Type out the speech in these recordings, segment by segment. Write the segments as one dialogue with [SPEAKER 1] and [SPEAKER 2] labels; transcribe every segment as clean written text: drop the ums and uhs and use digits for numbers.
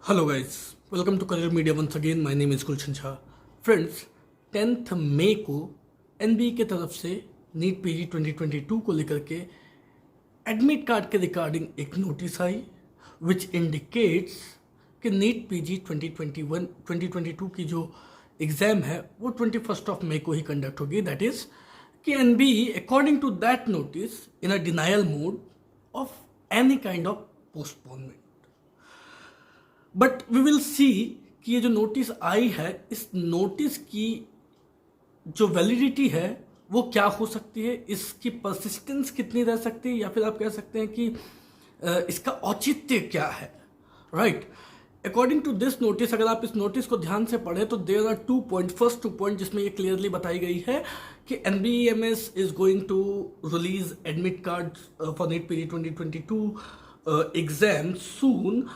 [SPEAKER 1] Hello guys, welcome to Career Media once again. My name is Gulshan Shah. Friends, 10th मई को NBA की तरफ से NEET PG 2022 को लेकर के एडमिट कार्ड के रिगार्डिंग एक नोटिस आई विच इंडिकेट्स कि नीट पीजी 2022 की जो एग्ज़ाम है वो 21 ऑफ मई को ही कंडक्ट होगी. दैट इज़ कि NBA according to that notice in a denial mode of any kind of postponement. But we will see कि ये जो नोटिस आई है, इस नोटिस की जो वैलिडिटी है वो क्या हो सकती है, इसकी परसिस्टेंस कितनी रह सकती है, या फिर आप कह सकते हैं कि इसका औचित्य क्या है. Right, according to this notice, अगर आप इस नोटिस को ध्यान से पढ़ें तो there are 2 point. First 2 point जिसमें ये क्लियरली बताई गई है कि NBAMS is going to release admit card for NEET PG 2022 exam soon,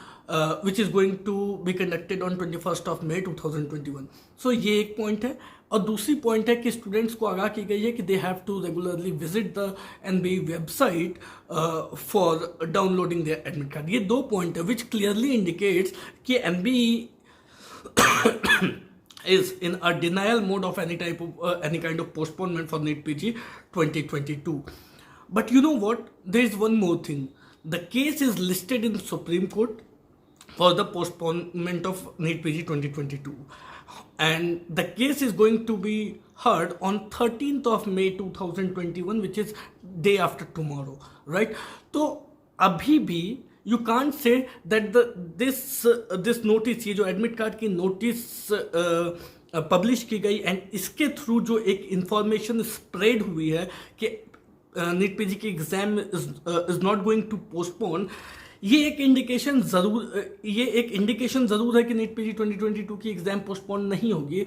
[SPEAKER 1] which is going to be conducted on 21st of May 2021. So ये एक पॉइंट है. और दूसरी पॉइंट है कि स्टूडेंट्स को आगाह की गई है कि they have to regularly visit the NBA website for downloading their admit card. ये 2 पॉइंट है विच क्लियरली इंडिकेट्स कि NBA is in a denial mode of any kind of postponement for NEET PG 2022. But you know what? There is one more thing. The case is listed in Supreme Court for the postponement of NEET PG 2022, and the case is going to be heard on 13th of May 2021, which is day after tomorrow. Right? तो अभी भी you can't say that this notice, ये जो admit card की notice publish की गई and इसके through जो एक इंफॉर्मेशन स्प्रेड हुई है कि नीट पीजी की exam is not going to postpone, ये एक इंडिकेशन ज़रूर है कि नीट पीजी 2022 की एग्ज़ाम पोस्टपोन नहीं होगी.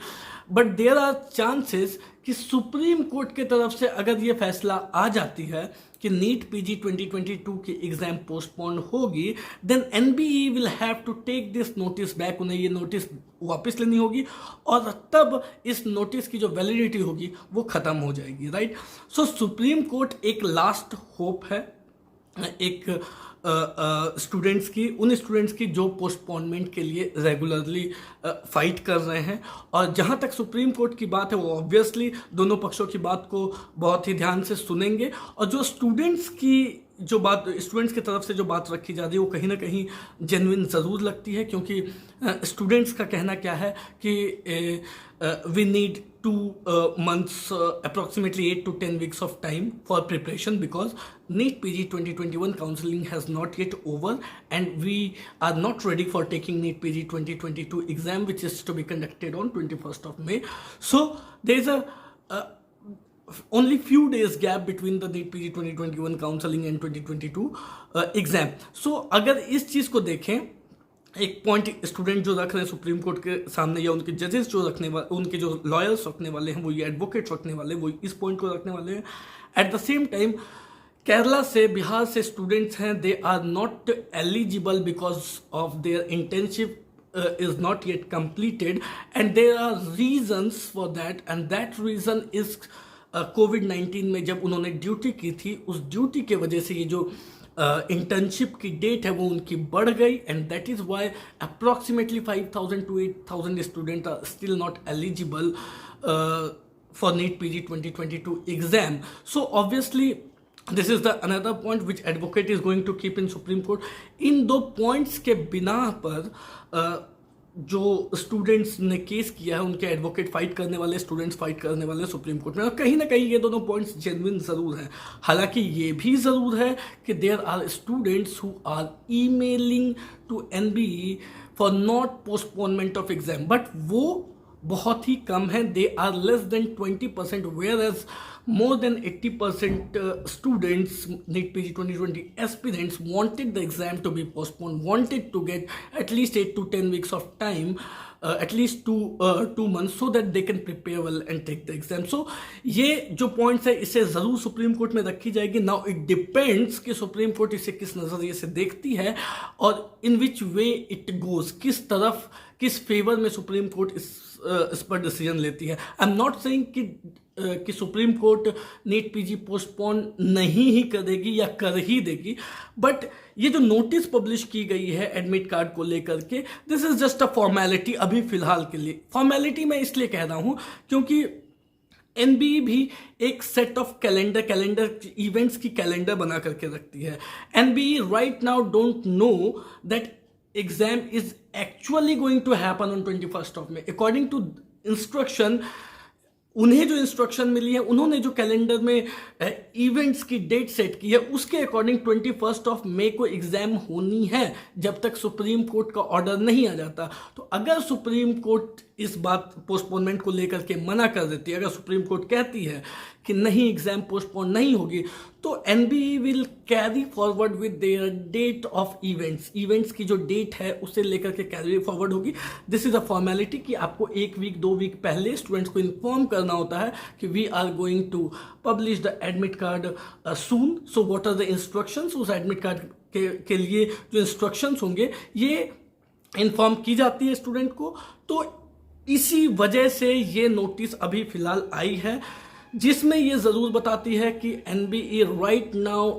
[SPEAKER 1] बट देयर आर चांसेस कि सुप्रीम कोर्ट की तरफ से अगर ये फैसला आ जाती है कि नीट पीजी 2022 की एग्ज़ाम पोस्टपोन होगी, then NBA will have to take this notice back. उन्हें ये नोटिस वापस लेनी होगी और तब इस नोटिस की जो वैलिडिटी होगी वो ख़त्म हो जाएगी. राइट, सो सुप्रीम कोर्ट एक लास्ट होप है एक स्टूडेंट्स की, उन स्टूडेंट्स की जो पोस्टपोनमेंट के लिए रेगुलरली फाइट कर रहे हैं. और जहाँ तक सुप्रीम कोर्ट की बात है वो ऑब्वियसली दोनों पक्षों की बात को बहुत ही ध्यान से सुनेंगे. और जो स्टूडेंट्स की तरफ से जो बात रखी जा रही है वो कहीं ना कहीं जेन्युइन ज़रूर लगती है, क्योंकि स्टूडेंट्स का कहना क्या है कि we need 2 months, approximately 8 to 10 weeks of time for preparation, because NEET PG 2021 counseling has not yet over and we are not ready for taking NEET PG 2022 exam, which is to be conducted on 21st of May. So there is a only few days gap between the NEET PG 2021 counseling and 2022 exam. So अगर इस चीज़ को देखें, एक point student जो रख रहे हैं supreme court के सामने, या उनके जजेस जो रखने वाले, उनके जो लॉयर्स रखने वाले हैं, वो ये एडवोकेट्स रखने वाले, वो इस पॉइंट को रखने वाले हैं. At the same time Kerala से, बिहार से स्टूडेंट्स हैं, they are not eligible because of their internship is not yet completed, and there are reasons for that, and that reason is कोविड-19 में जब उन्होंने ड्यूटी की थी, उस ड्यूटी के वजह से ये जो इंटर्नशिप की डेट है वो उनकी बढ़ गई, and that is why approximately 5,000 to 8,000 student are still not eligible for NEET PG 2022 exam. So obviously this is the another point which advocate is going to keep in supreme court. इन 2 points के बिना पर जो students ने case किया है, उनके advocate fight करने वाले, स्टूडेंट्स फाइट करने वाले सुप्रीम कोर्ट में, और कहीं ना कहीं ये दोनों पॉइंट्स जेन्युइन ज़रूर हैं. हालांकि ये भी ज़रूर है कि there are students who are emailing to NBA for not postponement of exam, but वो बहुत ही कम है. They are less than 20%, whereas more than 80% students, NEET PG 2020 aspirants, wanted the exam to be postponed, wanted to get at least 8 to 10 weeks of time, at least 2 months, so that they can prepare well and take the exam. So ये जो points है इसे ज़रूर supreme court में रखी जाएगी. Now it depends कि supreme court इसे किस नज़रिए से देखती है और in which way it goes, किस तरफ, किस फेवर में सुप्रीम कोर्ट इस पर डिसीजन लेती है. आई एम नॉट सेइंग कि कि supreme court NEET PG postpone नहीं ही करेगी या कर ही देगी, बट ये जो नोटिस पब्लिश की गई है एडमिट कार्ड को लेकर के, this is just a formality अभी फिलहाल के लिए। फॉर्मेलिटी मैं इसलिए कह रहा हूँ क्योंकि एनबीई भी एक सेट ऑफ कैलेंडर इवेंट्स की कैलेंडर बना करके रखती है। NBE right now don't know that exam is actually going to happen on 21st of May। According to instruction, उन्हें जो इंस्ट्रक्शन मिली है, उन्होंने जो कैलेंडर में इवेंट्स की डेट सेट की है, उसके अकॉर्डिंग 21st of May को एग्जाम होनी है, जब तक सुप्रीम कोर्ट का ऑर्डर नहीं आ जाता। तो अगर सुप्रीम कोर्ट इस बात पोस्टपोनमेंट को लेकर के मना कर देती है, अगर सुप्रीम कोर्ट कहती है कि नहीं एग्जाम पोस्टपोन नहीं होगी, तो NBE will carry forward with their date of events की जो डेट है उसे लेकर के कैरी फॉरवर्ड होगी। दिस इज अ फॉर्मेलिटी कि आपको 1 वीक 2 वीक पहले स्टूडेंट्स को इन्फॉर्म करना होता है कि we are going to publish the admit card soon. So what are the instructions, उस एडमिट कार्ड के लिए जो इंस्ट्रक्शंस होंगे ये इन्फॉर्म की जाती है स्टूडेंट को। तो इसी वजह से ये नोटिस अभी फिलहाल आई है, जिसमें ये जरूर बताती है कि NBE right now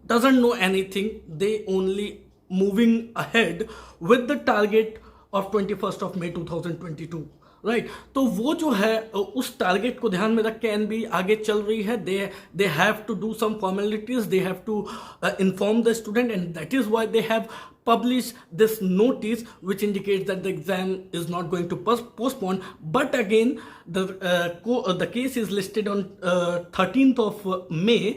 [SPEAKER 1] doesn't know anything, they only moving ahead with the target of 21st of May 2022, right. तो वो जो है उस टारगेट को ध्यान में रख के एनबीई आगे चल रही है। They have to do some formalities, they have to inform the student, and that is why they have published this notice which indicates that the exam is not going to postpone. But again, the case is listed on 13th of May।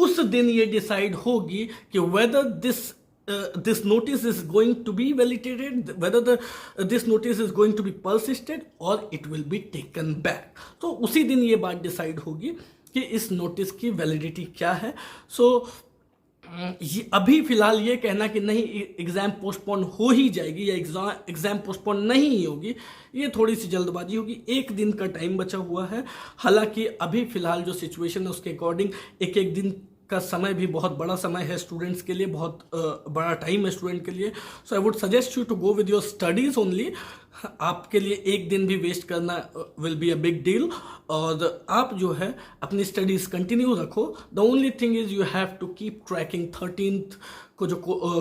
[SPEAKER 1] उस दिन ये decide होगी कि whether this notice is going to be validated, whether this notice is going to be persisted or it will be taken back। तो उसी दिन ये बात डिसाइड होगी कि इस नोटिस की वैलिडिटी क्या है। सो ये अभी फिलहाल ये कहना कि नहीं एग्जाम पोस्टपोन हो ही जाएगी या एग्जाम पोस्टपोन नहीं ही होगी, ये थोड़ी सी जल्दबाजी होगी। 1 दिन का टाइम बचा हुआ है। हालांकि अभी फिलहाल जो सिचुएशन है उसके अकॉर्डिंग एक दिन का समय भी बहुत बड़ा समय है स्टूडेंट्स के लिए, बहुत बड़ा टाइम है स्टूडेंट के लिए। So I would suggest you to go with your studies only. आपके लिए 1 दिन भी वेस्ट करना will be a big deal, और आप जो है अपनी स्टडीज कंटिन्यू रखो। The only thing is you have to keep tracking 13th को जो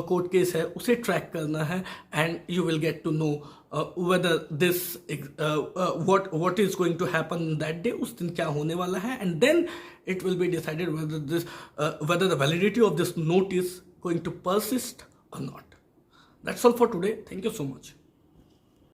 [SPEAKER 1] कोर्ट केस है उसे ट्रैक करना है, and you will get to know whether this what is going to happen that day, उस दिन क्या होने वाला है, and then it will be decided whether the validity of this notice going to persist or not. That's all for today. Thank you so much.